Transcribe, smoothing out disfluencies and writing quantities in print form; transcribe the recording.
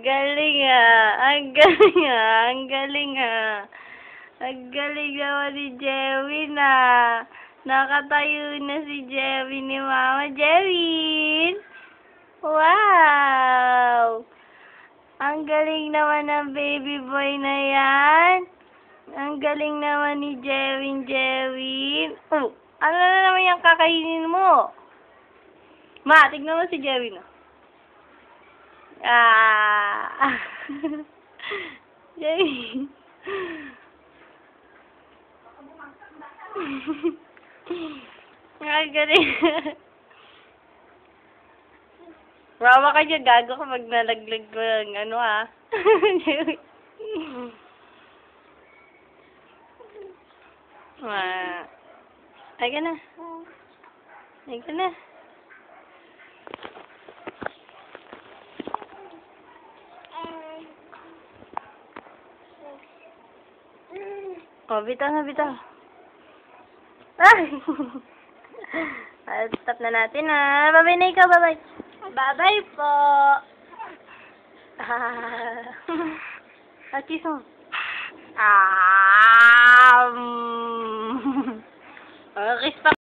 Galing ah. Ang galing ah. Ang galing ah. Ang galing naman ni Jewin ah. Nakatayo na si Jewin ni Mama. Jewin! Wow! Ang galing naman ng baby boy na yan. Ang galing naman ni Jewin. Oh, ano na naman yung kakainin mo? Ma, tignan mo si Jewin. Jewin. Ang galing. Mawa ka dyan, gago kapag nalaglag ko ng ano ah. Ay ka na. Ay ka na. Oh, bitaw na, bitaw. Ay! Stop na natin ah. Bye-bye na ikaw, bye-bye. Bye-bye po. Kiss mo. Kiss pa.